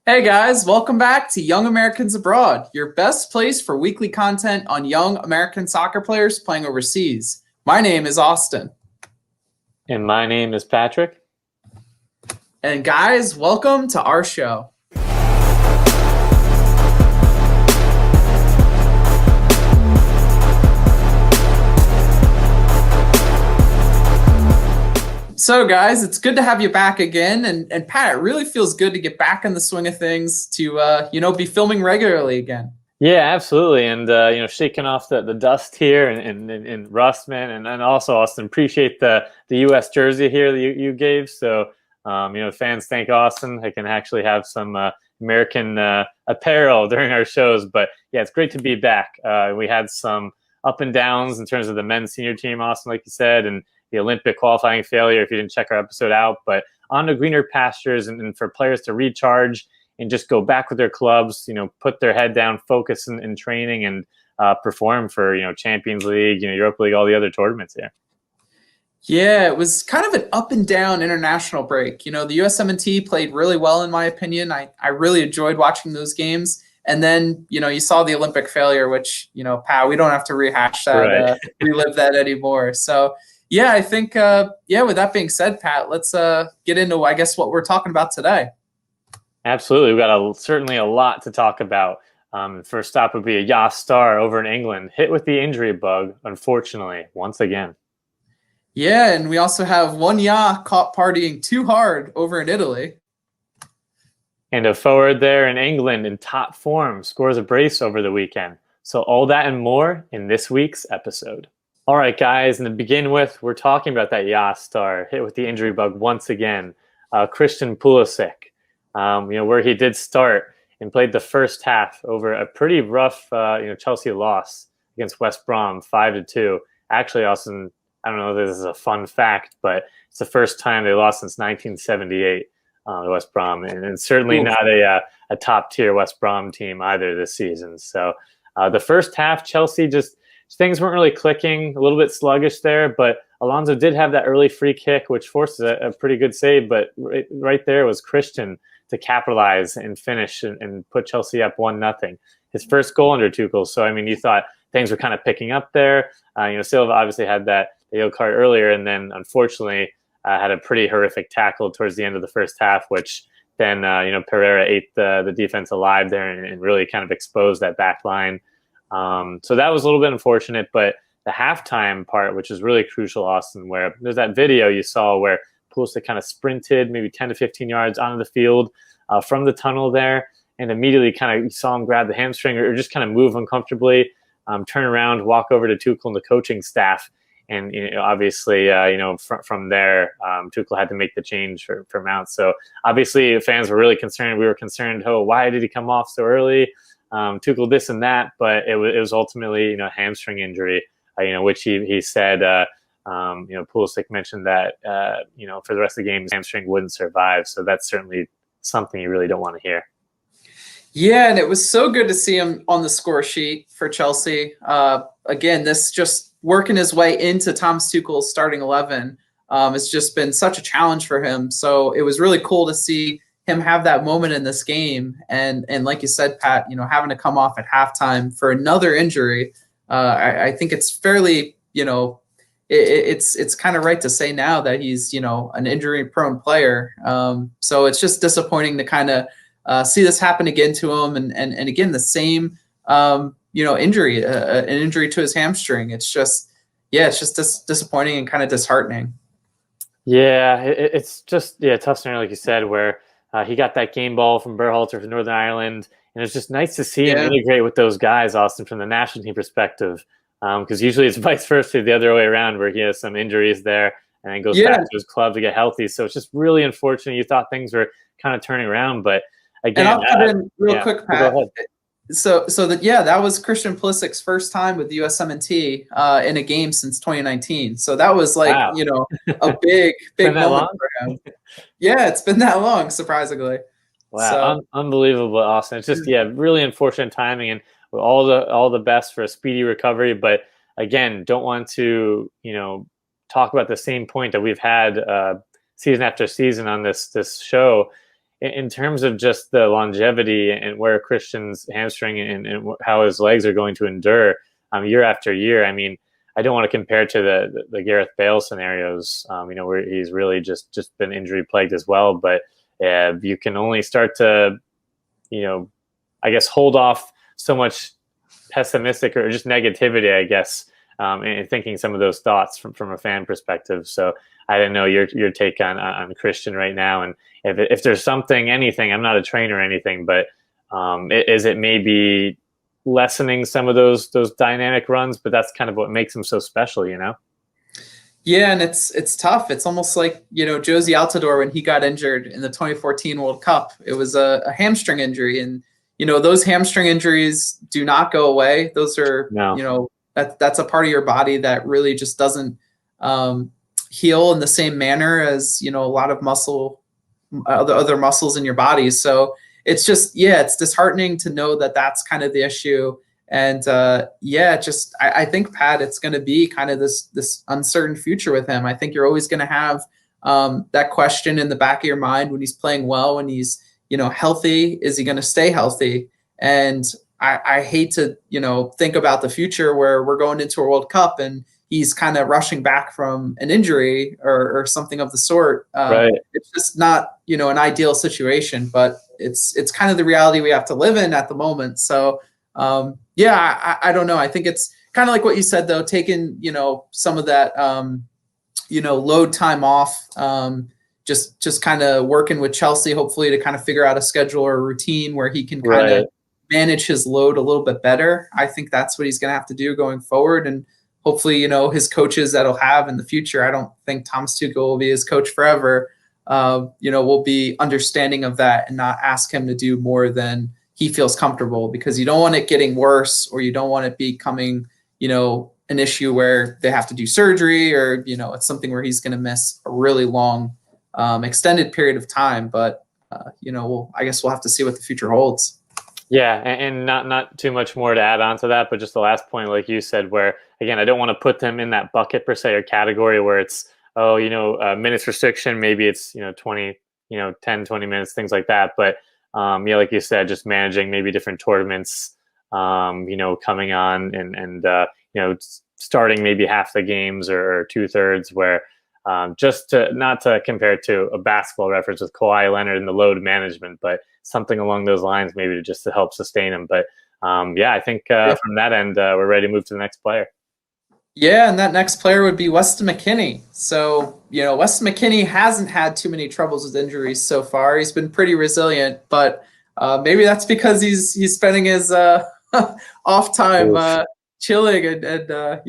Hey guys, welcome back to Young Americans Abroad, your best place for weekly content on young American soccer players playing overseas. My name is Austin. And my name is Patrick. And guys, welcome to our show. So guys, it's good to have you back again. And Pat, it really feels good to get back in the swing of things to, be filming regularly again. Yeah, absolutely. And, shaking off the dust here and Rustman. And also, Austin, appreciate the U.S. jersey here that you gave. So, fans thank Austin. I can actually have some American apparel during our shows. But, yeah, it's great to be back. We had some up and downs in terms of the men's senior team, Austin, like you said, and the Olympic qualifying failure if you didn't check our episode out. But on to greener pastures and for players to recharge and just go back with their clubs, put their head down, focus in training and perform for, Champions League, Europa League, all the other tournaments here. Yeah, it was kind of an up and down international break. The USMNT played really well, in my opinion. I really enjoyed watching those games. And then, you saw the Olympic failure, which, Pat, we don't have to rehash that, Right. relive that anymore. So, yeah, I think, with that being said, Pat, let's get into, I guess, what we're talking about today. Absolutely. We've got certainly a lot to talk about. First stop would be a YAA star over in England, hit with the injury bug, unfortunately, once again. Yeah, and we also have one YAA caught partying too hard over in Italy. And a forward there in England in top form scores a brace over the weekend. So all that and more in this week's episode. All right, guys, and to begin with, we're talking about that YAA star hit with the injury bug once again, Christian Pulisic, where he did start and played the first half over a pretty rough, Chelsea loss against West Brom, 5-2. Actually, Austin, I don't know if this is a fun fact, but it's the first time they lost since 1978, West Brom, and certainly not a top-tier West Brom team either this season. So the first half, Chelsea just things weren't really clicking, a little bit sluggish there, but Alonso did have that early free kick, which forced a pretty good save, but right there was Christian to capitalize and finish and put Chelsea up 1-0. His first goal under Tuchel. So, you thought things were kind of picking up there. Silva obviously had that yellow card earlier, and then unfortunately had a pretty horrific tackle towards the end of the first half, which then, Pereira ate the defense alive there and really kind of exposed that back line. So that was a little bit unfortunate, but the halftime part, which is really crucial, Austin, where there's that video you saw where Pulisic kind of sprinted maybe 10 to 15 yards onto the field from the tunnel there, and immediately kind of you saw him grab the hamstring or just kind of move uncomfortably, turn around, walk over to Tuchel and the coaching staff. And obviously, from there, Tuchel had to make the change for Mount. So obviously, fans were really concerned. We were concerned, why did he come off so early? Tuchel this and that, but it was ultimately hamstring injury, which he said. Pulisic mentioned that for the rest of the game, his hamstring wouldn't survive. So that's certainly something you really don't want to hear. Yeah, and it was so good to see him on the score sheet for Chelsea. Again, this just working his way into Thomas Tuchel's starting 11. It's just been such a challenge for him. So it was really cool to see him have that moment in this game. And like you said, Pat, having to come off at halftime for another injury. I think it's fairly, it's kind of right to say now that he's, an injury-prone player. So it's just disappointing to kind of see this happen again to him, and again the same, injury, an injury to his hamstring. It's just disappointing and kind of disheartening. Yeah, it's just tough scenario like you said, where he got that game ball from Berhalter from Northern Ireland, and it's just nice to see him integrate with those guys, Austin, from the national team perspective. Because usually it's vice versa, the other way around, where he has some injuries there and then goes back to his club to get healthy. So it's just really unfortunate. You thought things were kind of turning around, but again, and I'll put in real quick, Pat. Go ahead. So that was Christian Pulisic's first time with the USMNT in a game since 2019. So that was like, wow. A big moment for him. Yeah, it's been that long, surprisingly. Wow, so, unbelievable, Austin. It's just really unfortunate timing, and all the best for a speedy recovery. But again, don't want to talk about the same point that we've had season after season on this show. in terms of just the longevity and where Christian's hamstring and how his legs are going to endure year after year, I mean, I don't want to compare to the Gareth Bale scenarios, where he's really just been injury plagued as well. But you can only start to, I guess, hold off so much pessimistic or just negativity, I guess, and thinking some of those thoughts from a fan perspective. So I don't know your take on Christian right now, and if there's anything, I'm not a trainer or anything, but is it maybe lessening some of those dynamic runs? But that's kind of what makes him so special, Yeah, and it's tough. It's almost like, Josie Altidore when he got injured in the 2014 World Cup. It was a hamstring injury, and those hamstring injuries do not go away. Those are that's a part of your body that really just doesn't heal in the same manner as a lot of other muscles in your body. So it's just it's disheartening to know that that's kind of the issue. And I think, Pat, it's going to be kind of this uncertain future with him. I think you're always going to have that question in the back of your mind when he's playing well, when he's healthy. Is he going to stay healthy? And I hate to think about the future where we're going into a World Cup and he's kind of rushing back from an injury or something of the sort. Right. It's just not an ideal situation, but it's kind of the reality we have to live in at the moment. So. I don't know. I think it's kind of like what you said, though, taking, some of that, load time off, just kind of working with Chelsea, hopefully to kind of figure out a schedule or a routine where he can kind of manage his load a little bit better. I think that's what he's going to have to do going forward. And hopefully, his coaches that he'll have in the future, I don't think Thomas Tuchel will be his coach forever, will be understanding of that and not ask him to do more than he feels comfortable, because you don't want it getting worse, or you don't want it becoming, an issue where they have to do surgery, or, it's something where he's going to miss a really long, extended period of time. But, I guess we'll have to see what the future holds. Yeah. And not too much more to add on to that, but just the last point, like you said, where, again, I don't want to put them in that bucket per se, or category where it's, minutes restriction, maybe it's, 10, 20 minutes, things like that. But, like you said, just managing maybe different tournaments, coming on and starting maybe half the games or 2/3, where just to not to compare to a basketball reference with Kawhi Leonard and the load management, but something along those lines, maybe to help sustain him. But I think from that end, we're ready to move to the next player. Yeah, and that next player would be Weston McKennie. So, Weston McKennie hasn't had too many troubles with injuries so far. He's been pretty resilient, but maybe that's because he's spending his off time chilling and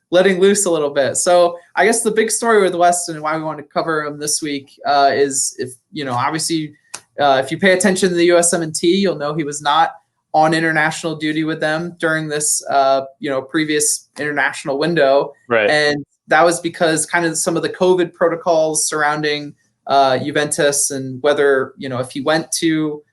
letting loose a little bit. So I guess the big story with Weston and why we want to cover him this week is obviously if you pay attention to the USMNT, you'll know he was not on international duty with them during this, previous international window. Right. And that was because kind of some of the COVID protocols surrounding Juventus, and whether, if he went to,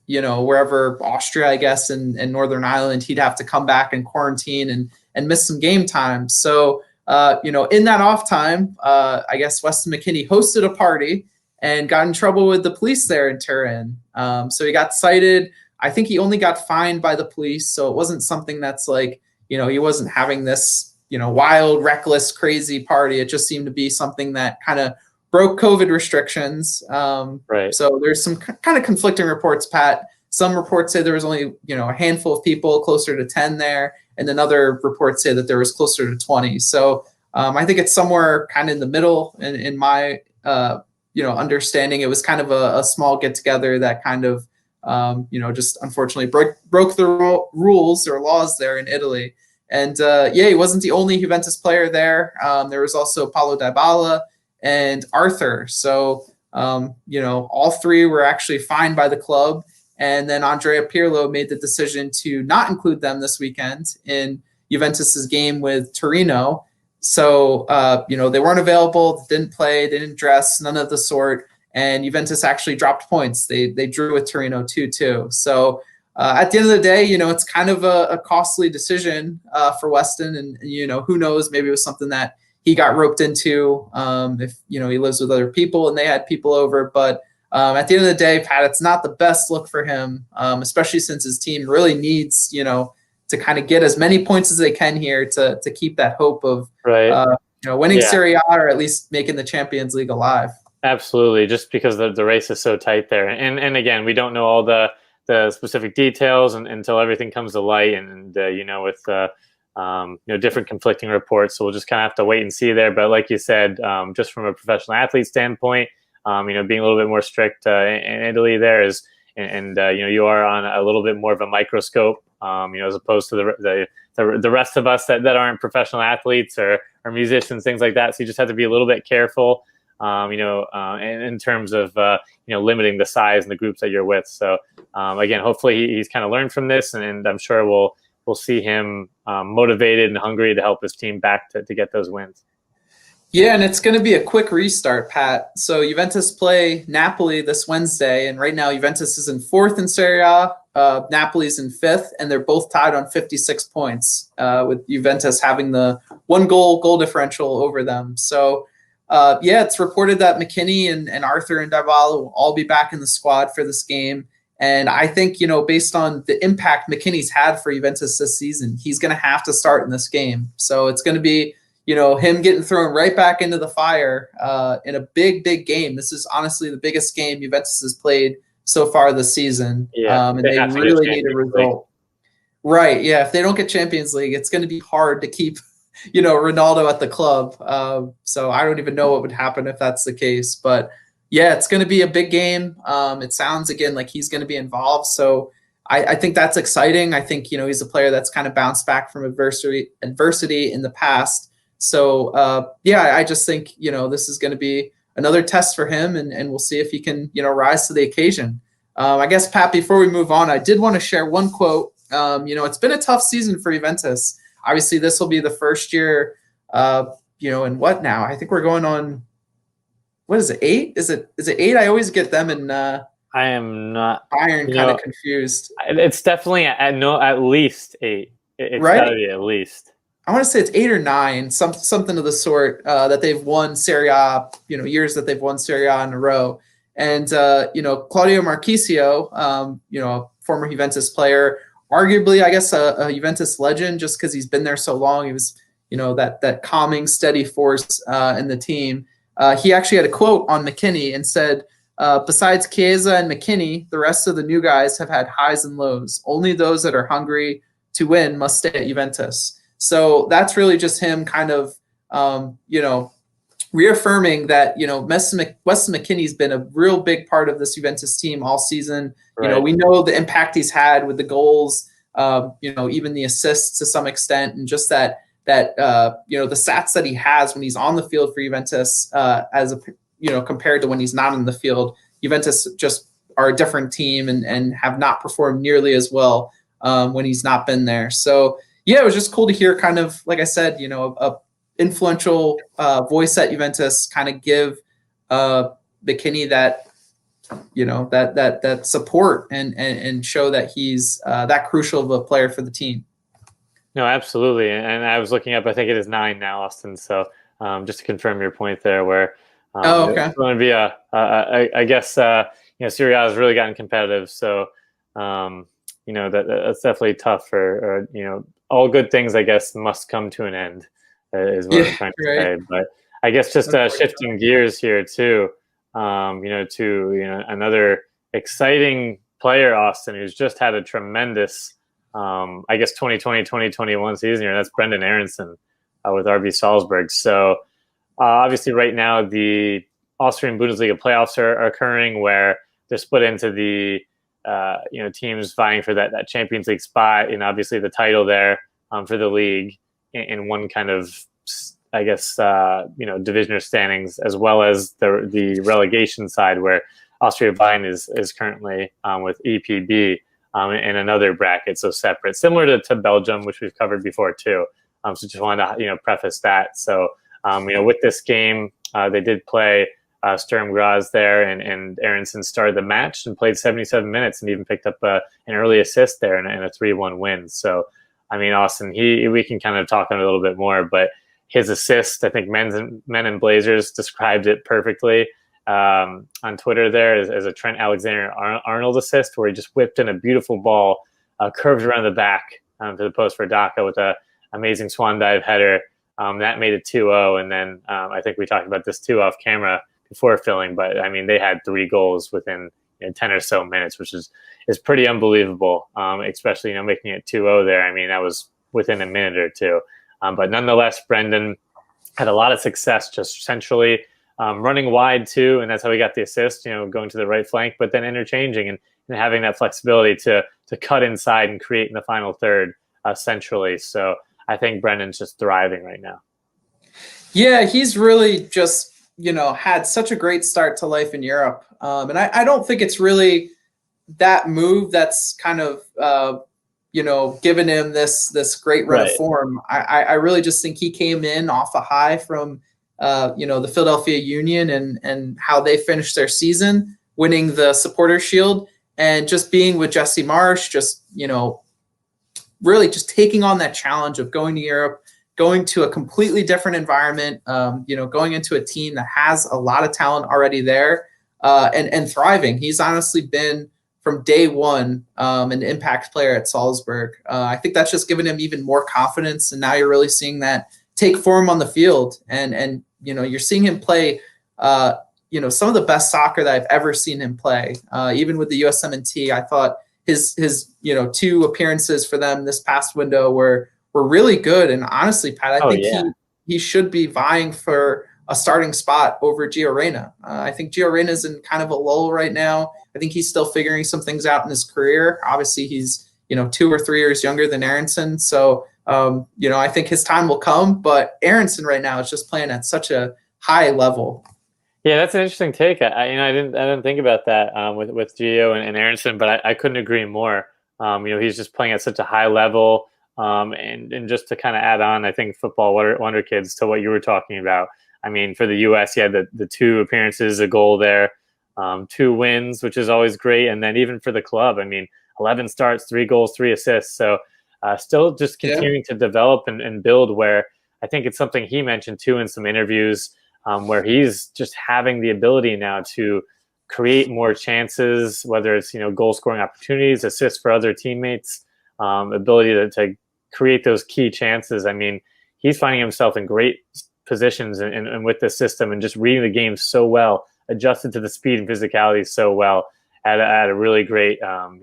wherever, Austria, I guess, and Northern Ireland, he'd have to come back and quarantine and miss some game time. So, in that off time, I guess Weston McKennie hosted a party and got in trouble with the police there in Turin. So he got cited. I think he only got fined by the police. So it wasn't something that's like, he wasn't having this, wild, reckless, crazy party. It just seemed to be something that kind of broke COVID restrictions. Right. So there's some kind of conflicting reports, Pat. Some reports say there was only, a handful of people, closer to 10 there. And then other reports say that there was closer to 20. So I think it's somewhere kind of in the middle in my, understanding. It was kind of a small get together that kind of, just unfortunately broke the rules or laws there in Italy. And he wasn't the only Juventus player there. There was also Paulo Dybala and Arthur. So, all three were actually fined by the club. And then Andrea Pirlo made the decision to not include them this weekend in Juventus's game with Torino. So, they weren't available, didn't play, they didn't dress, none of the sort. And Juventus actually dropped points. They drew with Torino 2-2. So at the end of the day, it's kind of a costly decision for Weston. And, who knows, maybe it was something that he got roped into if, he lives with other people and they had people over. But at the end of the day, Pat, it's not the best look for him, especially since his team really needs, to kind of get as many points as they can here to keep that hope of, Right. Winning Serie A or at least making the Champions League alive. Absolutely, just because the race is so tight there, and again, we don't know all the specific details until everything comes to light, and with different conflicting reports. So we'll just kind of have to wait and see there. But like you said, just from a professional athlete standpoint, being a little bit more strict in Italy there is, and you are on a little bit more of a microscope, as opposed to the rest of us that aren't professional athletes or musicians, things like that. So you just have to be a little bit careful. In terms of limiting the size and the groups that you're with. So again, hopefully he's kind of learned from this, and I'm sure we'll see him motivated and hungry to help his team back to get those wins. Yeah, and it's going to be a quick restart, Pat. So Juventus play Napoli this Wednesday, and right now Juventus is in 4th in Serie A. Napoli's in 5th, and they're both tied on 56 points, with Juventus having the 1 goal differential over them. So it's reported that McKennie and Arthur and Dybala will all be back in the squad for this game. And I think, based on the impact McKennie's had for Juventus this season, he's going to have to start in this game. So it's going to be, him getting thrown right back into the fire in a big, big game. This is honestly the biggest game Juventus has played so far this season. Yeah, and they really need a result. Right, yeah. If they don't get Champions League, it's going to be hard to keep Ronaldo at the club. So I don't even know what would happen if that's the case. But yeah, it's going to be a big game. It sounds, again, like he's going to be involved. So I think that's exciting. I think, he's a player that's kind of bounced back from adversity in the past. So I just think, this is going to be another test for him, and we'll see if he can, rise to the occasion. I guess, Pat, before we move on, I did want to share one quote. It's been a tough season for Juventus. Obviously, this will be the first year, in what now? I think we're going on, what is it, 8? Is it 8? I always get them in I am not Bayern kind of confused. It's definitely at least 8. It's right? Gotta be at least. I want to say it's 8 or 9, something of the sort, that they've won Serie A, years that they've won Serie A in a row. And, Claudio Marchisio, a former Juventus player, arguably, I guess, a Juventus legend just because he's been there so long. He was, that calming, steady force in the team. He actually had a quote on McKennie and said, besides Chiesa and McKennie, the rest of the new guys have had highs and lows. Only those that are hungry to win must stay at Juventus. So that's really just him kind of, reaffirming that, Weston McKennie's been a real big part of this Juventus team all season. Right. We know the impact he's had with the goals, even the assists to some extent, and just that the stats that he has when he's on the field for Juventus, compared to when he's not in the field. Juventus just are a different team and have not performed nearly as well when he's not been there. So yeah, it was just cool to hear, kind of, like I said, a influential voice at Juventus kind of give McKennie that that support and show that he's that crucial of a player for the team. No, absolutely. And I was looking up, I think it is 9 now, Austin. So just to confirm your point there, where okay, it's going to be I guess Serie A has really gotten competitive. So that's definitely tough for all good things, I guess, must come to an end, is what I'm trying to say. But I guess just shifting gears here too, to another exciting player, Austin, who's just had a tremendous, 2020-2021 season here. And that's Brenden Aaronson with RB Salzburg. So obviously, right now the Austrian Bundesliga playoffs are occurring, where they're split into the teams vying for that Champions League spot, and obviously the title there for the league in one kind of, I guess, division or standings, as well as the relegation side, where Austria Wien is currently with EPB in another bracket, so separate, similar to Belgium, which we've covered before too. So just wanted to preface that. So with this game, they did play Sturm Graz there, and Aaronson started the match and played 77 minutes and even picked up an early assist there in a 3-1 win. So, Austin, we can kind of talk on it a little bit more, but his assist, I think Men in Blazers described it perfectly. on Twitter there as a Trent Alexander-Arnold assist, where he just whipped in a beautiful ball, curved around the back to the post for Daka with a amazing swan dive header. That made it 2-0, and then I think we talked about this too off camera before filming, but I mean, they had 3 goals within 10 or so minutes, which is pretty unbelievable, especially making it 2-0 there. I mean, that was within a minute or two. But nonetheless, Brenden had a lot of success just centrally, running wide too, and that's how he got the assist, going to the right flank, but then interchanging and having that flexibility to cut inside and create in the final third centrally. So I think Brendan's just thriving right now. Yeah, he's really just, had such a great start to life in Europe. And I don't think it's really that move that's kind of, given him this great run of form. I really just think he came in off a high from, the Philadelphia Union and how they finished their season, winning the Supporters Shield, and just being with Jesse Marsch, just, really just taking on that challenge of going to Europe, going to a completely different environment, going into a team that has a lot of talent already there, and thriving. He's honestly been, from day one, an impact player at Salzburg. I think that's just given him even more confidence, and now you're really seeing that take form on the field. And you're seeing him play, some of the best soccer that I've ever seen him play. Even with the USMNT, I thought his 2 appearances for them this past window were really good. And honestly, Pat, I think he should be vying for a starting spot over Gio Reyna. I think Gio Reyna is in kind of a lull right now. I think he's still figuring some things out in his career. Obviously, he's 2 or 3 years younger than Aaronson, so I think his time will come. But Aaronson right now is just playing at such a high level. Yeah, that's an interesting take. I didn't think about that with Gio and Aaronson, but I couldn't agree more. He's just playing at such a high level. And just to kind of add on, I think football wonder kids to what you were talking about. I mean, for the U.S., he had the 2 appearances, a goal there, 2 wins, which is always great. And then even for the club, I mean, 11 starts, 3 goals, 3 assists. So still just continuing to develop and build, where I think it's something he mentioned too in some interviews, where he's just having the ability now to create more chances, whether it's, goal scoring opportunities, assists for other teammates, ability to create those key chances. I mean, he's finding himself in great positions and with the system, and just reading the game so well, adjusted to the speed and physicality so well at a really great,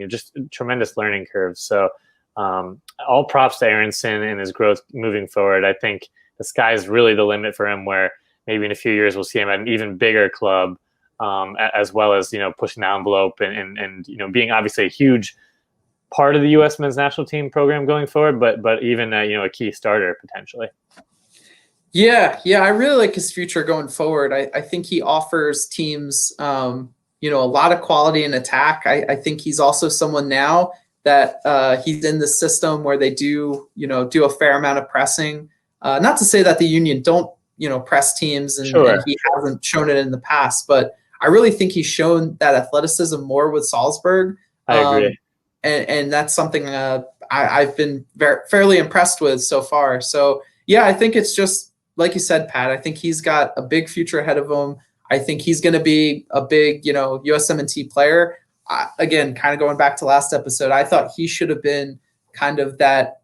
just tremendous learning curve. So all props to Aaronson and his growth moving forward. I think the sky's really the limit for him, where maybe in a few years we'll see him at an even bigger club, as well as, pushing the envelope and being obviously a huge part of the U.S. men's national team program going forward, but even a key starter potentially. Yeah, I really like his future going forward. I think he offers teams, a lot of quality in attack. I think he's also someone now that he's in the system where they do a fair amount of pressing. Not to say that the Union don't, press teams, and he hasn't shown it in the past, but I really think he's shown that athleticism more with Salzburg. I agree. And that's something I've been fairly impressed with so far. So, yeah, I think it's just, like you said, Pat, I think he's got a big future ahead of him. I think he's going to be a big, USMNT player. Again, kind of going back to last episode, I thought he should have been kind of that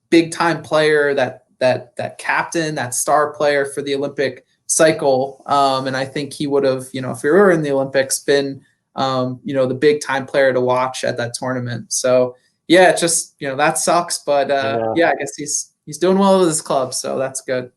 big-time player, that captain, that star player for the Olympic cycle. And I think he would have, if we were in the Olympics, been the big time player to watch at that tournament. So yeah, just, that sucks, but I guess he's doing well with his club, so that's good.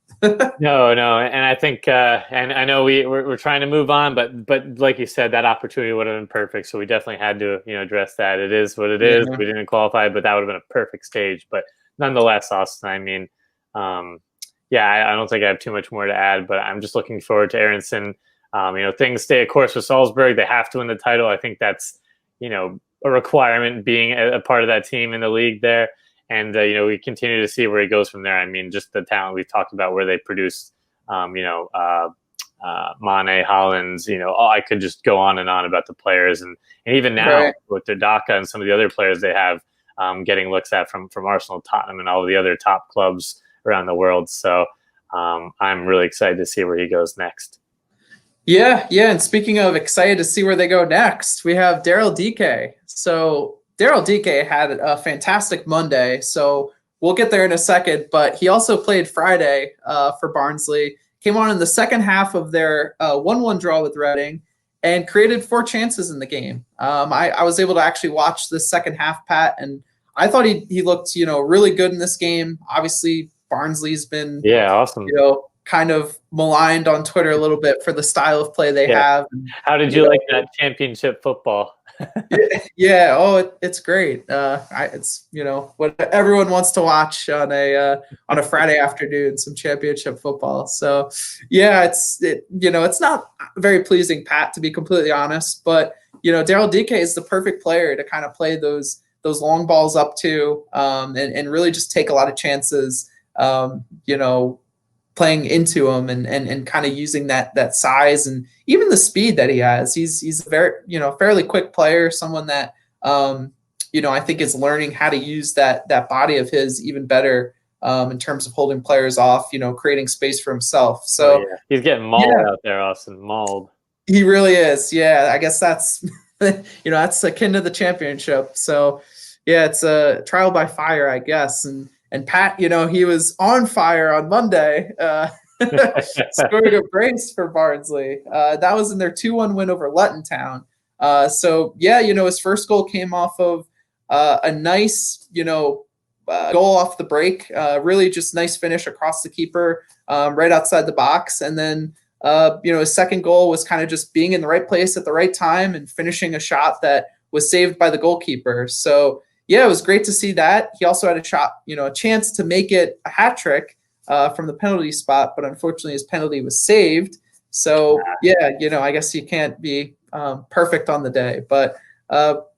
No, and I think, and I know we're trying to move on, but like you said, that opportunity would have been perfect. So we definitely had to, address that. It is what it is. We didn't qualify, but that would have been a perfect stage. But nonetheless, Austin, I mean, I don't think I have too much more to add, but I'm just looking forward to Aaronson. Things stay a course with Salzburg. They have to win the title. I think that's, a requirement, being a part of that team in the league there. And, we continue to see where he goes from there. I mean, just the talent we've talked about, where they produce, Mane, Hollins, I could just go on and on about the players. And even now with their Daka and some of the other players they have getting looks at from Arsenal, Tottenham, and all of the other top clubs around the world. So I'm really excited to see where he goes next. Yeah, yeah. And speaking of excited to see where they go next, we have Daryl Dike. So Daryl Dike had a fantastic Monday. So we'll get there in a second. But he also played Friday for Barnsley. Came on in the second half of their 1-1 draw with Reading and created 4 chances in the game. I was able to actually watch the second half, Pat, and I thought he looked really good in this game. Obviously, Barnsley's been Yeah, awesome. kind of maligned on Twitter a little bit for the style of play they Yeah. have. And, How did you like that championship football? yeah, oh, it's great. It's what everyone wants to watch on a Friday afternoon, some championship football. So yeah, it's not very pleasing, Pat, to be completely honest. But Daryl Dike is the perfect player to kind of play those long balls up to, and really just take a lot of chances. Playing into him and kind of using that size and even the speed that he has. He's a very fairly quick player, someone that I think is learning how to use that body of his even better in terms of holding players off, creating space for himself. So yeah. He's getting mauled out there, Austin. Mauled. He really is. Yeah, I guess that's that's akin to the championship. So yeah, it's a trial by fire, I guess. And Pat, he was on fire on Monday, scored a brace for Barnsley. That was in their 2-1 win over Luton Town. So yeah, his first goal came off of a nice, goal off the break. Really just nice finish across the keeper, right outside the box, and then his second goal was kind of just being in the right place at the right time and finishing a shot that was saved by the goalkeeper. So yeah, it was great to see that. He also had a shot, a chance to make it a hat trick from the penalty spot, but unfortunately his penalty was saved. So yeah, I guess you can't be perfect on the day, but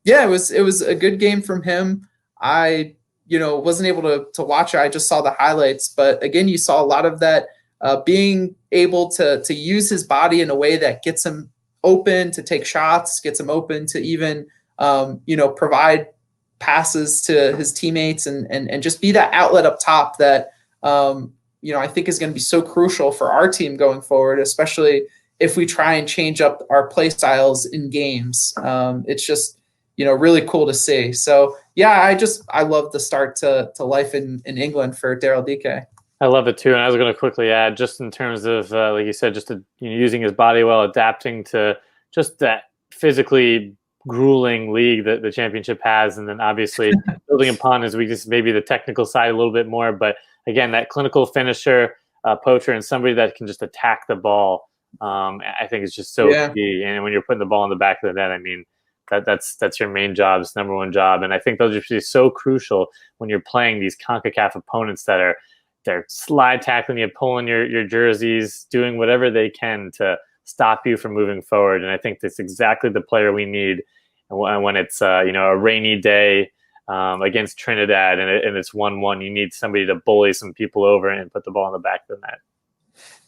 yeah, it was a good game from him. I wasn't able to watch it. I just saw the highlights, but again, you saw a lot of that being able to use his body in a way that gets him open to take shots, gets him open to even provide passes to his teammates and just be that outlet up top that I think is going to be so crucial for our team going forward, especially if we try and change up our play styles in games. It's just really cool to see. So yeah, I love the start to life in England for Daryl Dike. I love it too, and I was going to quickly add, just in terms of, like you said, just using his body well, adapting to just that physically grueling league that the championship has, and then obviously building upon his weakness, maybe the technical side a little bit more. But again, that clinical finisher, poacher, and somebody that can just attack the ball, I think is just so key. And when you're putting the ball in the back of the net, I mean, that's your main job, it's number one job. And I think those are just so crucial when you're playing these CONCACAF opponents that they're slide tackling you, pulling your jerseys, doing whatever they can to stop you from moving forward. And I think that's exactly the player we need when it's a rainy day against Trinidad and it's 1-1. You need somebody to bully some people over and put the ball in the back of the net.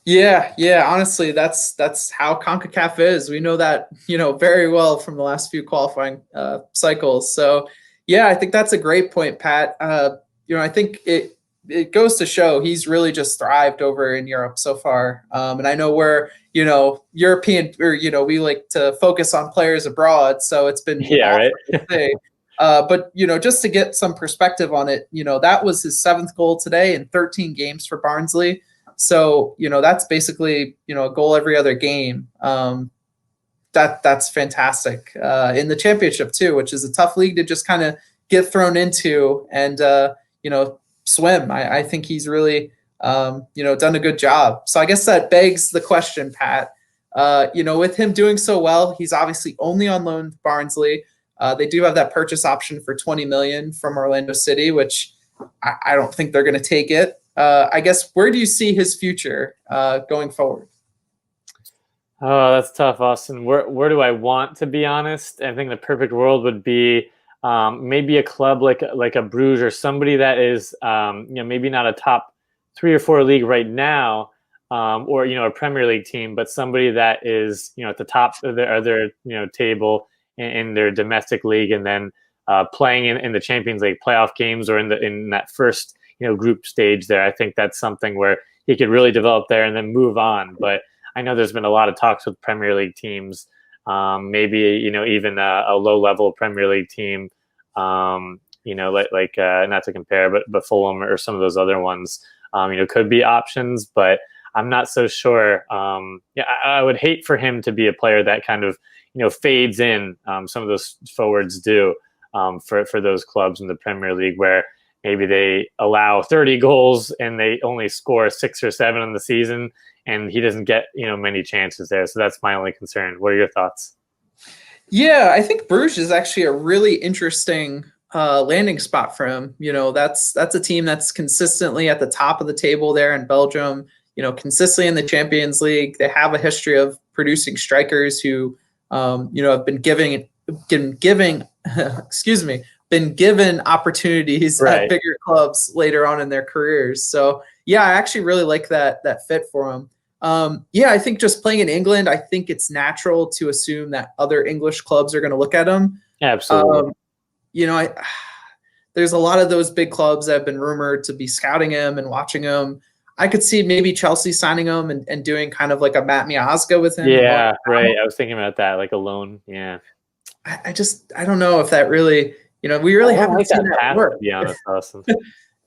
Yeah. Honestly, that's how CONCACAF is. We know that very well from the last few qualifying cycles. So yeah, I think that's a great point, Pat. I think it goes to show he's really just thrived over in Europe so far. And I know we're, European, or, we like to focus on players abroad. So it's been right. But, just to get some perspective on it, that was his 7th goal today in 13 games for Barnsley. So, that's basically, a goal every other game. That's fantastic. In the championship too, which is a tough league to just kind of get thrown into and, swim. I think he's really, done a good job. So I guess that begs the question, Pat, with him doing so well, he's obviously only on loan to Barnsley. They do have that purchase option for $20 million from Orlando City, which I don't think they're going to take it. I guess, where do you see his future going forward? Oh, that's tough, Austin. Where do I want to be honest? I think the perfect world would be maybe a club like a Bruges or somebody that is maybe not a top 3 or 4 league right now, or a Premier League team, but somebody that is at the top of their table in their domestic league, and then playing in the Champions League playoff games or in that first group stage there. I think that's something where he could really develop there and then move on. But I know there's been a lot of talks with Premier League teams, maybe, even a low-level Premier League team, not to compare, but Fulham or some of those other ones, could be options, but I'm not so sure. I would hate for him to be a player that kind of, fades in. Some of those forwards do for those clubs in the Premier League where maybe they allow 30 goals and they only score 6 or 7 in the season, and he doesn't get, many chances there. So that's my only concern. What are your thoughts? Yeah, I think Bruges is actually a really interesting landing spot for him. That's a team that's consistently at the top of the table there in Belgium, consistently in the Champions League. They have a history of producing strikers who, have been been given opportunities at bigger clubs later on in their careers. So yeah, I actually really like that fit for him. I think just playing in England, I think it's natural to assume that other English clubs are going to look at him. Absolutely. There's a lot of those big clubs that have been rumored to be scouting him and watching him. I could see maybe Chelsea signing him and doing kind of like a Matt Miazga with him. Yeah, right. I was thinking about that, like a loan. Yeah. I don't know if that really, we really haven't seen that work. To be honest, Austin.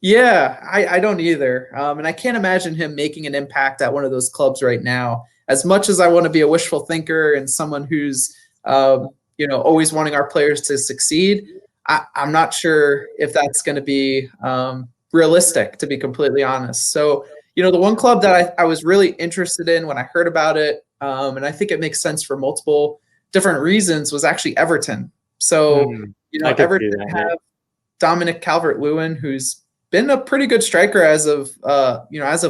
Yeah, I don't either. And I can't imagine him making an impact at one of those clubs right now. As much as I want to be a wishful thinker and someone who's, always wanting our players to succeed, I'm not sure if that's going to be realistic, to be completely honest. So, the one club that I was really interested in when I heard about it, and I think it makes sense for multiple different reasons, was actually Everton. So, Everton have Dominic Calvert-Lewin, who's been a pretty good striker as of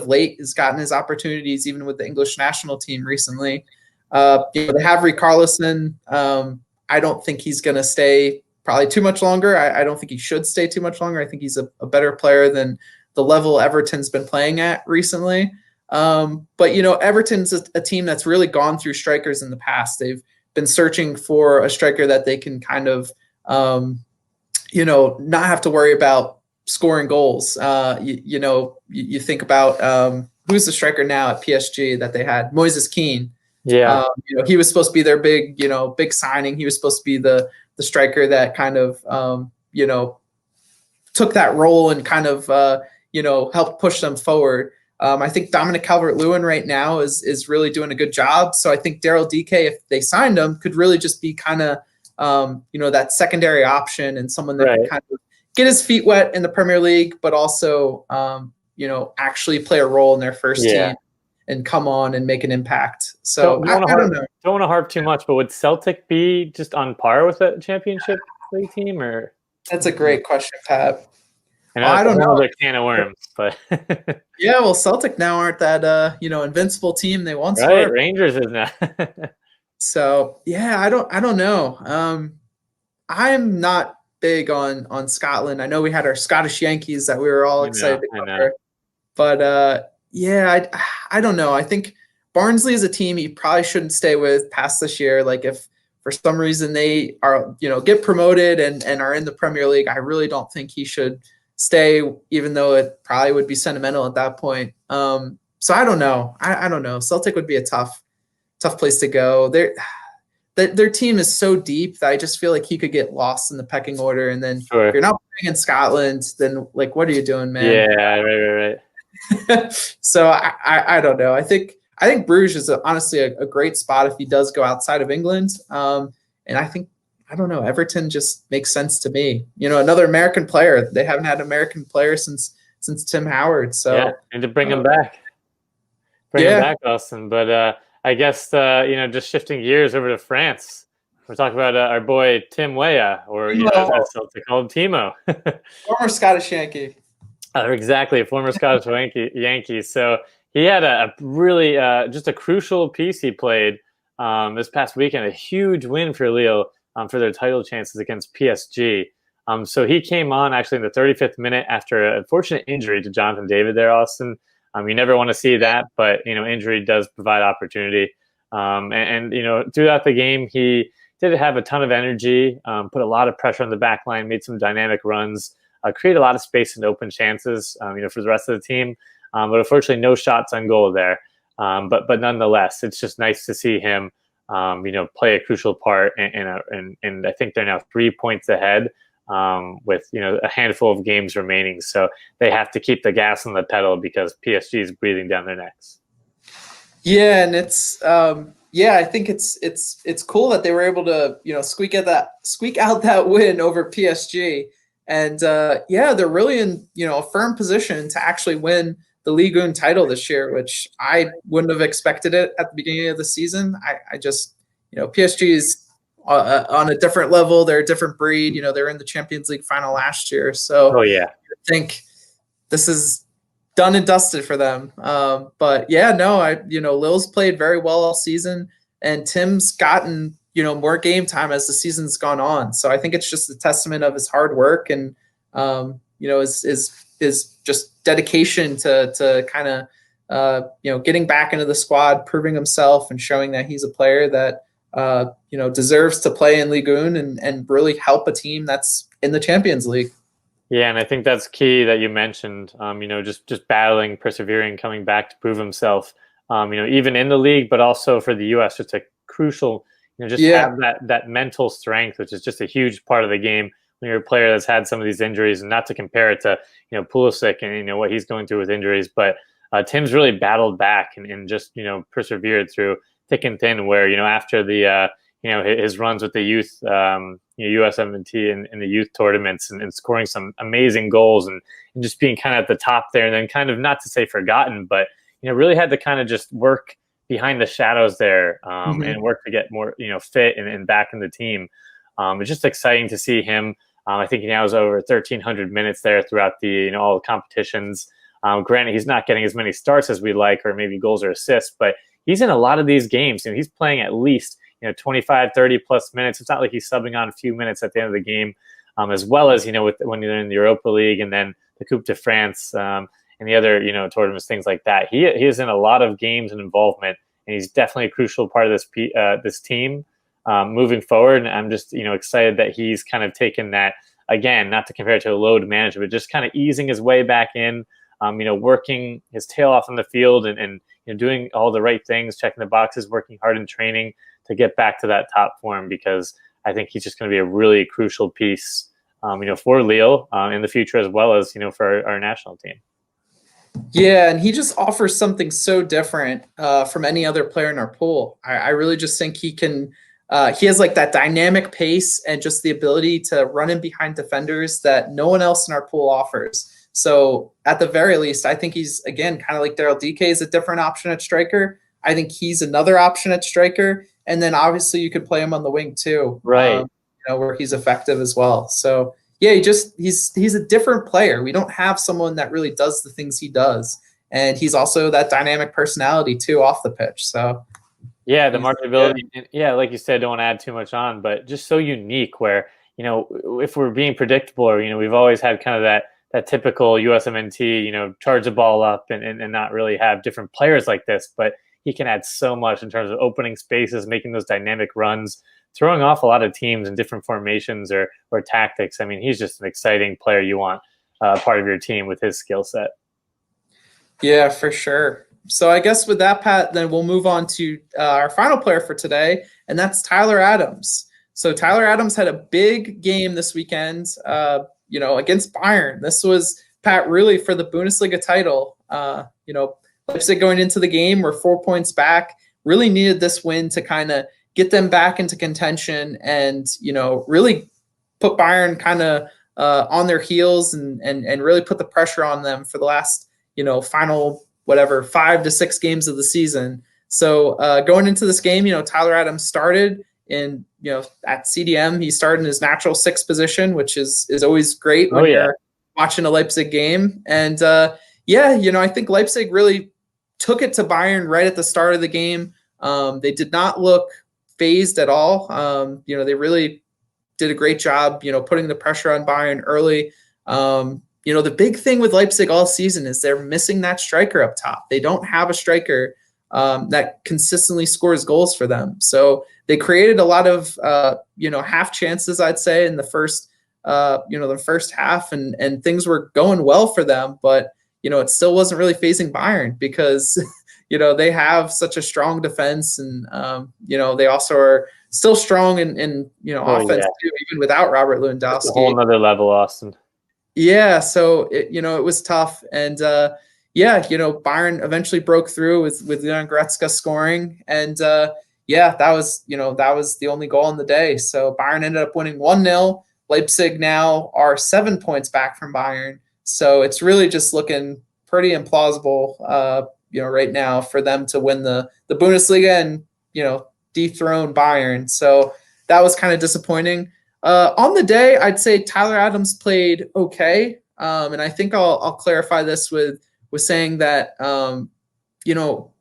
late, has gotten his opportunities even with the English national team recently. They have Richarlison. I don't think he's going to stay probably too much longer. I don't think he should stay too much longer. I think he's a better player than the level Everton's been playing at recently. But Everton's a team that's really gone through strikers in the past. They've been searching for a striker that they can kind of, not have to worry about scoring goals. You think about who's the striker now at PSG that they had, Moises Kean. Yeah, he was supposed to be their big signing. He was supposed to be the striker that kind of took that role and kind of helped push them forward. I think Dominic Calvert-Lewin right now is really doing a good job. So I think Daryl Dike, if they signed him, could really just be kind of that secondary option and someone that can kind of get his feet wet in the Premier League, but also actually play a role in their first team and come on and make an impact. So I don't know. Don't want to harp too much, but would Celtic be just on par with a Championship League team, or? That's a great question, Pat. I don't know. Another can of worms, but yeah. Well, Celtic now aren't that invincible team they once were. Right, Rangers is now. So yeah, I don't know. I'm not big on Scotland. I know we had our Scottish Yankees that we were all excited to cover, but I don't know. I think Barnsley is a team you probably shouldn't stay with past this year. Like if for some reason they are get promoted and are in the Premier League, I really don't think he should stay, even though it probably would be sentimental at that point. So I don't know. I don't know. Celtic would be a tough place to go. Their team is so deep that I just feel like he could get lost in the pecking order. And then if you're not playing in Scotland, then like, what are you doing, man? Yeah, right. So I don't know. I think Bruges is honestly a great spot if he does go outside of England. And I don't know. Everton just makes sense to me. Another American player. They haven't had an American player since Tim Howard. So and to bring him back. Bring him back, Austin. But I guess just shifting gears over to France. We're talking about our boy Tim Weah, or as Celtic called Timo, former Scottish Yankee. Exactly, a former Scottish Yankee. So he had a really just a crucial piece he played this past weekend. A huge win for Lille for their title chances against PSG. So he came on actually in the 35th minute after an unfortunate injury to Jonathan David there, Austin. You never want to see that, but injury does provide opportunity. And throughout the game, he did have a ton of energy, put a lot of pressure on the back line, made some dynamic runs, created a lot of space and open chances, for the rest of the team. But unfortunately, no shots on goal there. But nonetheless, it's just nice to see him, play a crucial part. And I think they're now 3 points ahead with a handful of games remaining. So they have to keep the gas on the pedal because PSG is breathing down their necks. Yeah, and it's I think it's cool that they were able to squeak out that win over PSG, and they're really in a firm position to actually win the Ligue 1 title this year, which I wouldn't have expected it at the beginning of the season. I just PSG is on a different level. They're a different breed. They're in the Champions League final last year, so I think this is done and dusted for them. Lil's played very well all season, and Tim's gotten more game time as the season's gone on. So I think it's just a testament of his hard work and his just dedication to kind of getting back into the squad, proving himself, and showing that he's a player that deserves to play in Ligue 1 and really help a team that's in the Champions League. Yeah, and I think that's key that you mentioned, just battling, persevering, coming back to prove himself, even in the league, but also for the U.S., just a crucial, have that mental strength, which is just a huge part of the game when you're a player that's had some of these injuries, and not to compare it to, Pulisic and, what he's going through with injuries. But Tim's really battled back and just, persevered through thick and thin, where, after the, his runs with the youth, USMNT in the youth tournaments and scoring some amazing goals and just being kind of at the top there, and then kind of, not to say forgotten, but really had to kind of just work behind the shadows there and work to get more fit and back in the team. It's just exciting to see him. I think he now has over 1,300 minutes there throughout the all the competitions. Granted, he's not getting as many starts as we like, or maybe goals or assists, but he's in a lot of these games. He's playing at least 25, 30 plus minutes. It's not like he's subbing on a few minutes at the end of the game, as well as, when you're in the Europa League and then the Coupe de France and the other, tournaments, things like that. He is in a lot of games and involvement, and he's definitely a crucial part of this team moving forward. And I'm just, excited that he's kind of taken that, again, not to compare it to a load manager, but just kind of easing his way back in, working his tail off on the field and doing all the right things, checking the boxes, working hard in training to get back to that top form, because I think he's just going to be a really crucial piece, for Lille in the future, as well as, for our national team. Yeah, and he just offers something so different from any other player in our pool. I really just think he has like that dynamic pace and just the ability to run in behind defenders that no one else in our pool offers. So at the very least, I think he's, again, kind of like Daryl Dike is a different option at striker. I think he's another option at striker. And then obviously you could play him on the wing too, right? Where he's effective as well. So yeah, he's a different player. We don't have someone that really does the things he does, and he's also that dynamic personality too off the pitch. So yeah, the marketability. Yeah, like you said, don't want to add too much on, but just so unique. Where if we're being predictable, or we've always had kind of that typical USMNT, charge the ball up and not really have different players like this, but he can add so much in terms of opening spaces, making those dynamic runs, throwing off a lot of teams in different formations or tactics. I mean, he's just an exciting player you want part of your team with his skill set. Yeah, for sure. So I guess with that, Pat, then we'll move on to our final player for today, and that's Tyler Adams. So Tyler Adams had a big game this weekend, against Bayern. This was, Pat, really for the Bundesliga title. Leipzig going into the game were 4 points back, really needed this win to kind of get them back into contention and, really put Bayern kind of on their heels and really put the pressure on them for the last, final, 5 to 6 games of the season. So going into this game, Tyler Adams started in, at CDM. He started in his natural 6th position, which is always great when you're watching a Leipzig game. And I think Leipzig really took it to Bayern right at the start of the game. They did not look phased at all. They really did a great job, putting the pressure on Bayern early. The big thing with Leipzig all season is they're missing that striker up top. They don't have a striker that consistently scores goals for them. So they created a lot of, half chances, I'd say, in the first half, and things were going well for them, but it still wasn't really phasing Bayern because, they have such a strong defense, and they also are still strong in offense too, even without Robert Lewandowski. That's a whole nother level, Austin. Yeah, so it was tough, and Bayern eventually broke through with Leon Goretzka scoring, and that was the only goal in the day. So Bayern ended up winning 1-0. Leipzig now are 7 points back from Bayern, so it's really just looking pretty implausible, right now for them to win the Bundesliga and dethrone Bayern. So that was kind of disappointing. On the day, I'd say Tyler Adams played okay, and I think I'll clarify this with saying that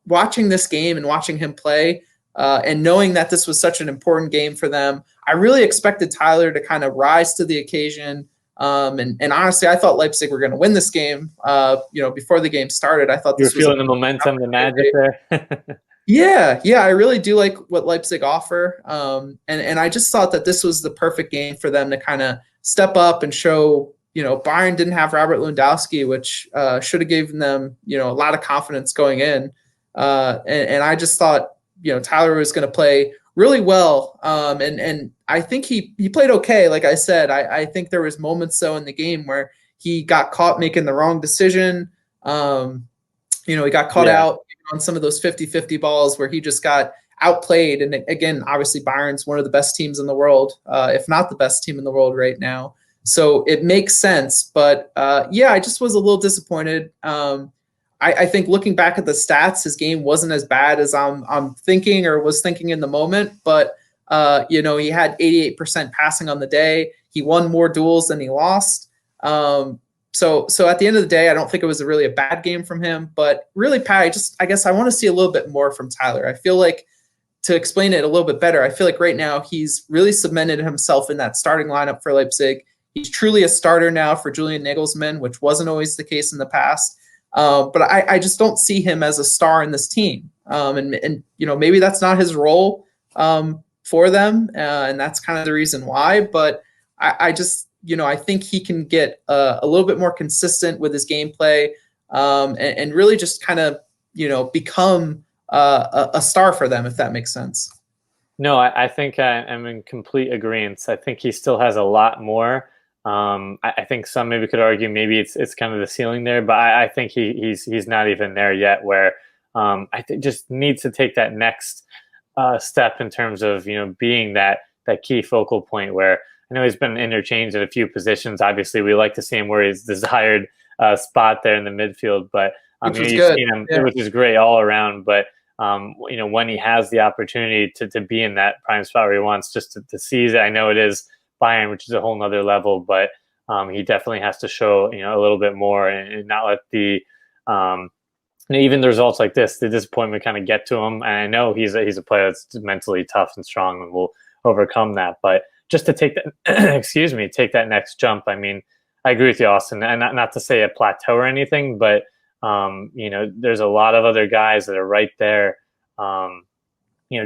watching this game and watching him play, and knowing that this was such an important game for them, I really expected Tyler to kind of rise to the occasion. And honestly, I thought Leipzig were going to win this game. Before the game started, I thought you were feeling the momentum, the magic there. Yeah, I really do like what Leipzig offer, and I just thought that this was the perfect game for them to kind of step up and show. Bayern didn't have Robert Lewandowski, which should have given them a lot of confidence going in, and I just thought Tyler was going to play really well, and I think he played okay. Like I said, I think there was moments though in the game where he got caught making the wrong decision. He got caught out on some of those 50-50 balls where he just got outplayed. And again, obviously Bayern's one of the best teams in the world, if not the best team in the world right now. So it makes sense. But I just was a little disappointed. I think looking back at the stats, his game wasn't as bad as I'm thinking or was thinking in the moment. But, he had 88% passing on the day. He won more duels than he lost. So at the end of the day, I don't think it was really a bad game from him, but really, Pat, I guess I want to see a little bit more from Tyler. I feel like, to explain it a little bit better, I feel like right now he's really cemented himself in that starting lineup for Leipzig. He's truly a starter now for Julian Nagelsmann, which wasn't always the case in the past. But I just don't see him as a star in this team. And maybe that's not his role for them, and that's kind of the reason why. But I just I think he can get a little bit more consistent with his gameplay, and really just kind of, become a star for them, if that makes sense. No, I think I'm in complete agreement. I think he still has a lot more. I think some maybe could argue maybe it's kind of the ceiling there, but I think he's not even there yet, where I think just needs to take that next step in terms of being that key focal point, where I know he's been interchanged at a few positions. Obviously, we like to see him where he's desired spot there in the midfield, but which was you've good. seen him, which is great all around. But when he has the opportunity to be in that prime spot where he wants, just to seize it. I know it is Bayern, which is a whole nother level, but he definitely has to show a little bit more and not let the even the results like this, the disappointment, kind of get to him. And I know he's a player that's mentally tough and strong and will overcome that, but just to take that, take that next jump. I mean, I agree with you, Austin, and not to say a plateau or anything, but there's a lot of other guys that are right there,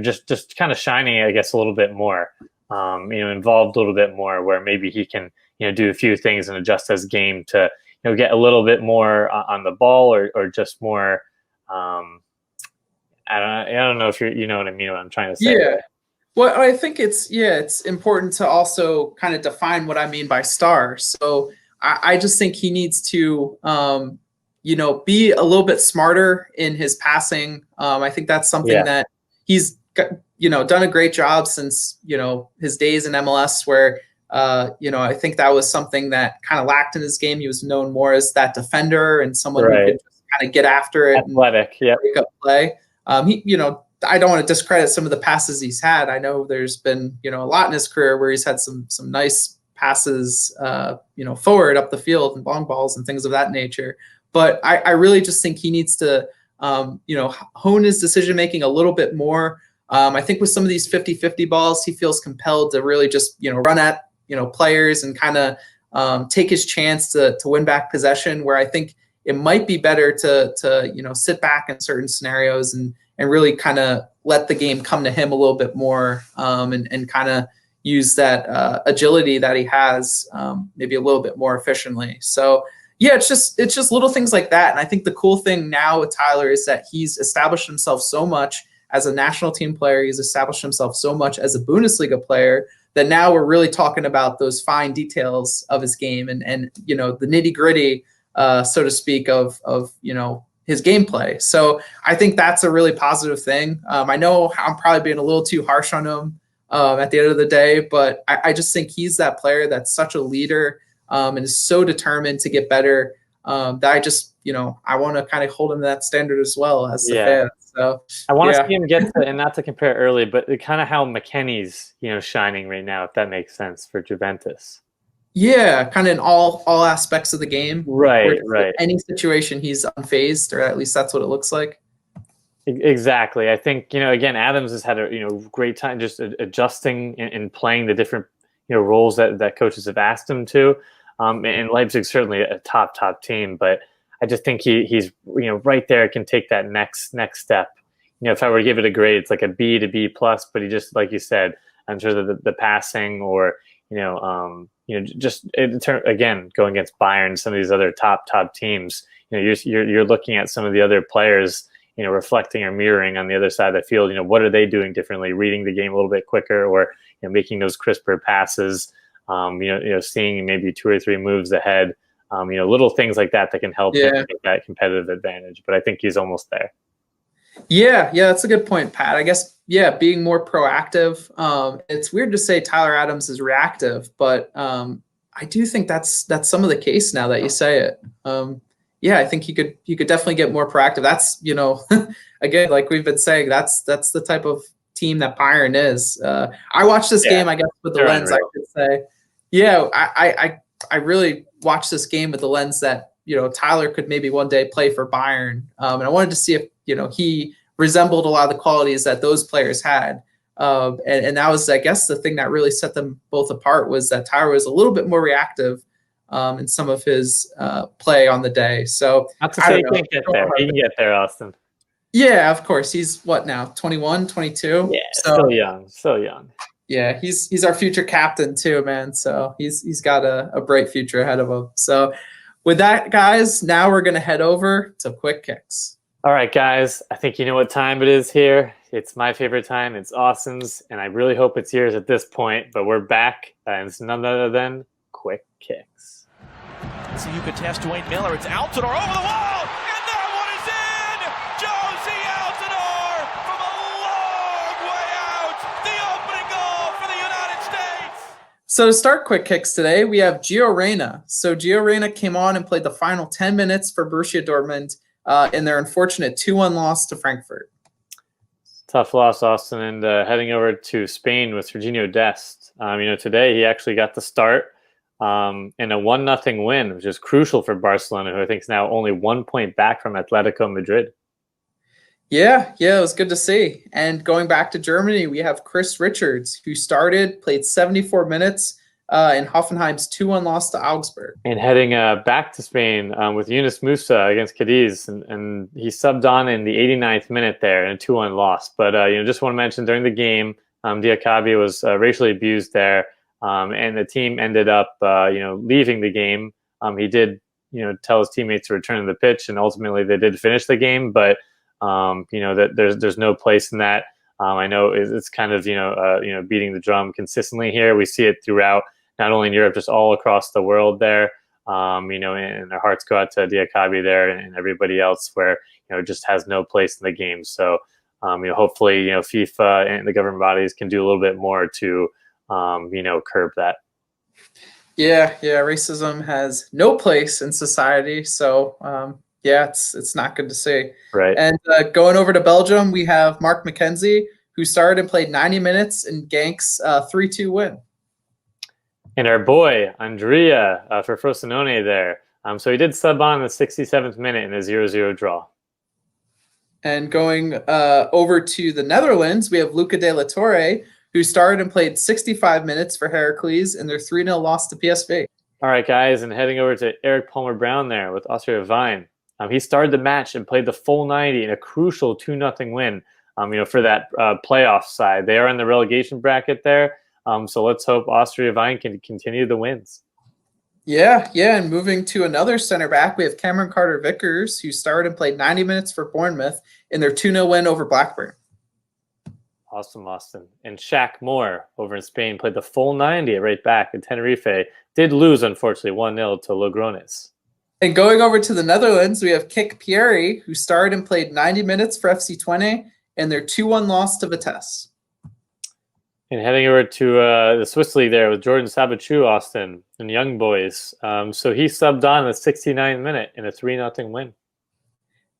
just kind of shining, I guess, a little bit more, involved a little bit more, where maybe he can, do a few things and adjust his game to, get a little bit more on the ball, or just more. I don't know if you know what I mean. What I'm trying to say. Yeah. Well, I think it's important to also kind of define what I mean by star. So I just think he needs to, be a little bit smarter in his passing. I think that's something that he's, done a great job since, his days in MLS, where, I think that was something that kind of lacked in his game. He was known more as that defender and someone who could just kind of get after it, athletic, and break up play. I don't want to discredit some of the passes he's had. I know there's been, a lot in his career where he's had some nice passes, forward up the field and long balls and things of that nature. But I really just think he needs to, hone his decision-making a little bit more. I think with some of these 50-50 balls, he feels compelled to really just, run at, players and kind of take his chance to win back possession, where I think it might be better to sit back in certain scenarios and really kind of let the game come to him a little bit more, and kind of use that agility that he has, maybe a little bit more efficiently. So, Yeah, it's just little things like that. And I think the cool thing now with Tyler is that he's established himself so much as a national team player. He's established himself so much as a Bundesliga player that now we're really talking about those fine details of his game and the nitty gritty, so to speak, of his gameplay. So I think that's a really positive thing. I know I'm probably being a little too harsh on him at the end of the day, but I just think he's that player that's such a leader and is so determined to get better that I just, I want to kind of hold him to that standard as well as the fan. So I want to see him get to, and not to compare early, but kind of how McKennie's, shining right now, if that makes sense for Juventus. Yeah, kind of in all aspects of the game. Right. Any situation he's unfazed, or at least that's what it looks like. Exactly. I think, again, Adams has had a, great time just adjusting and playing the different, roles that coaches have asked him to. And Leipzig's certainly a top team, but I just think he's right there, can take that next step. If I were to give it a grade, it's like a B to B plus, but he just, like you said, in terms of the passing or just again going against Bayern, some of these other top teams, you're looking at some of the other players, reflecting or mirroring on the other side of the field. What are they doing differently? Reading the game a little bit quicker, or making those crisper passes. Seeing maybe 2 or 3 moves ahead. Little things like that can help him get that competitive advantage. But I think he's almost there. Yeah, that's a good point, Pat. I guess, being more proactive. It's weird to say Tyler Adams is reactive, but I do think that's some of the case now that you say it. I think he could definitely get more proactive. That's, again, like we've been saying, that's the type of team that Bayern is. I watched this game, I guess, with the lens, unreal. I could say. Yeah, I really watched this game with the lens that, Tyler could maybe one day play for Bayern. And I wanted to see if, he resembled a lot of the qualities that those players had. And that was, I guess, the thing that really set them both apart, was that Tyler was a little bit more reactive in some of his play on the day. So not to say he can't get there. He can get there, Austin. Yeah, of course. He's what now? 21, 22? Yeah, so young. Yeah, he's our future captain too, man. So he's got a bright future ahead of him. So with that, guys, now we're going to head over to Quick Kicks. All right, guys, I think you know what time it is here. It's my favorite time. It's Austin's, and I really hope it's yours at this point. But we're back, and it's none other than Quick Kicks. So you could test Dwayne Miller. It's Altidore over the wall, and that one is in! Josie Altidore from a long way out. The opening goal for the United States. So to start Quick Kicks today, we have Gio Reyna. So Gio Reyna came on and played the final 10 minutes for Borussia Dortmund in their unfortunate 2-1 loss to Frankfurt. Tough loss, Austin, and heading over to Spain with Serginho Dest. Today he actually got the start in a 1-0 win, which is crucial for Barcelona, who I think is now only 1 point back from Atletico Madrid. Yeah, it was good to see. And going back to Germany, we have Chris Richards, who played 74 minutes in Hoffenheim's 2-1 loss to Augsburg. And heading back to Spain with Yunus Musa against Cadiz, and he subbed on in the 89th minute there in a 2-1 loss. But just want to mention, during the game, Diakabi was racially abused there, and the team ended up leaving the game. He did tell his teammates to return to the pitch, and ultimately they did finish the game. But that there's no place in that. I know it's kind of beating the drum consistently here. We see it throughout, not only in Europe, just all across the world there. And our hearts go out to Diakabi there and everybody else where just has no place in the game. So hopefully FIFA and the government bodies can do a little bit more to curb that. Yeah, racism has no place in society. So it's not good to see. Right. And going over to Belgium, we have Mark McKenzie, who started and played 90 minutes in Genk's 3-2 win. And our boy, Andrea, for Frosinone there. So he did sub on in the 67th minute in a 0-0 draw. And going over to the Netherlands, we have Luca de la Torre, who started and played 65 minutes for Heracles in their 3-0 loss to PSV. All right, guys, and heading over to Eric Palmer-Brown there with Austria Wien. He started the match and played the full 90 in a crucial 2-0 win, for that playoff side. They are in the relegation bracket there, so let's hope Austria Wien can continue the wins. Yeah, and moving to another center back, we have Cameron Carter-Vickers, who started and played 90 minutes for Bournemouth in their 2-0 win over Blackburn. Awesome, Austin. And Shaq Moore over in Spain played the full 90 at right back in Tenerife. Did lose, unfortunately, 1-0 to Logrones. And going over to the Netherlands, we have Kik Pierre, who started and played 90 minutes for FC Twente in their 2-1 loss to Vitesse. And heading over to the Swiss League there with Jordan Sabachu, Austin, and Young Boys. So he subbed on in the 69th minute in a 3-0 win.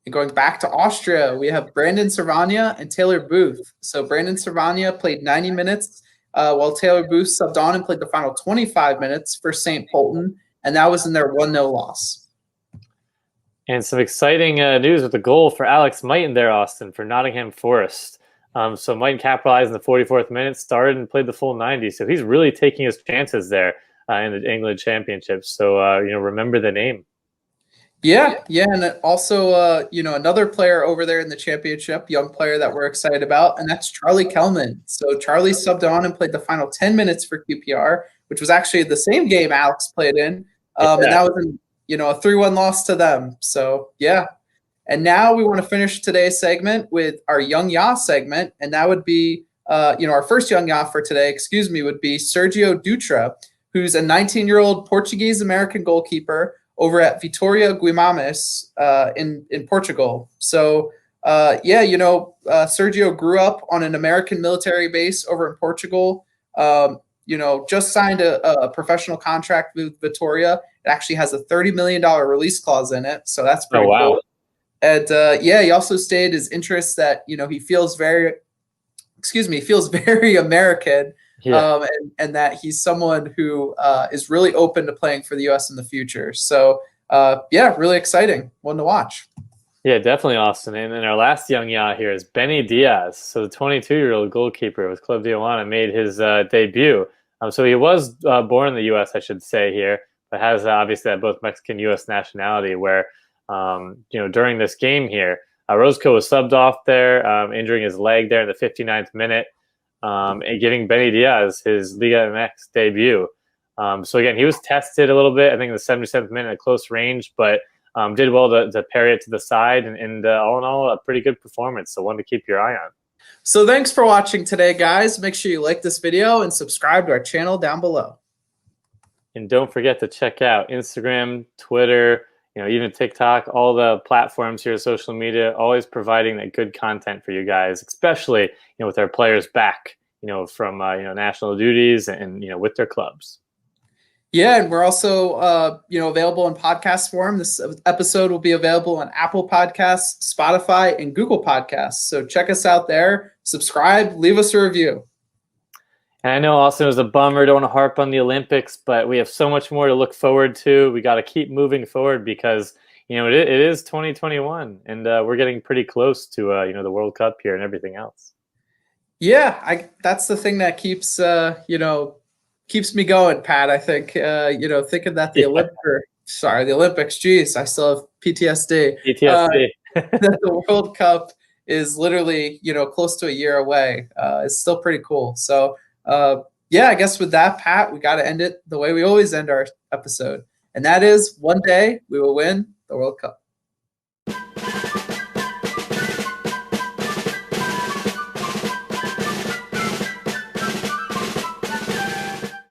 And going back to Austria, we have Brandon Servania and Taylor Booth. So Brandon Servania played 90 minutes, while Taylor Booth subbed on and played the final 25 minutes for St. Polten, and that was in their 1-0 loss. And some exciting news with the goal for Alex Mighton there, Austin, for Nottingham Forest. So Mighton capitalized in the 44th minute, started and played the full 90. So he's really taking his chances there in the England Championship. So, remember the name. Yeah, and also, another player over there in the championship, young player that we're excited about, and that's Charlie Kelman. So Charlie subbed on and played the final 10 minutes for QPR, which was actually the same game Alex played in, and that was a 3-1 loss to them. So, yeah. And now we want to finish today's segment with our Young YAA segment, and that would be, our first Young YAA for today, would be Sergio Dutra, who's a 19-year-old Portuguese-American goalkeeper over at Vitória Guimarães in Portugal. So, Sergio grew up on an American military base over in Portugal. Just signed a professional contract with Vitória. It actually has a $30 million release clause in it, so that's pretty cool. And he also stated his interest that he feels very American. Yeah. And that he's someone who is really open to playing for the U.S. in the future. So, really exciting one to watch. Yeah, definitely, Austin. And then our last Young YAA here is Benny Diaz. So the 22-year-old goalkeeper with Club Tijuana made his debut. So he was born in the U.S., I should say here, but has obviously had both Mexican and U.S. nationality where, during this game here, Roscoe was subbed off there, injuring his leg there in the 59th minute. And giving Benny Diaz his Liga MX debut. So again, he was tested a little bit, I think in the 77th minute at close range, but did well to parry it to the side. And all in all, a pretty good performance. So one to keep your eye on. So thanks for watching today, guys. Make sure you like this video and subscribe to our channel down below. And don't forget to check out Instagram, Twitter, even TikTok, all the platforms here, social media, always providing that good content for you guys, especially, with our players back, from, national duties and, with their clubs. Yeah, and we're also, available in podcast form. This episode will be available on Apple Podcasts, Spotify, and Google Podcasts. So check us out there, subscribe, leave us a review. And I know, Austin, it was a bummer. Don't want to harp on the Olympics, but we have so much more to look forward to. We got to keep moving forward because, it is 2021, and we're getting pretty close to, the World Cup here and everything else. Yeah, that's the thing that keeps, keeps me going, Pat. I think, thinking that the Olympics, geez, I still have PTSD. That the World Cup is literally, close to a year away. It's still pretty cool. So, I guess with that, Pat, we got to end it the way we always end our episode. And that is one day we will win the World Cup.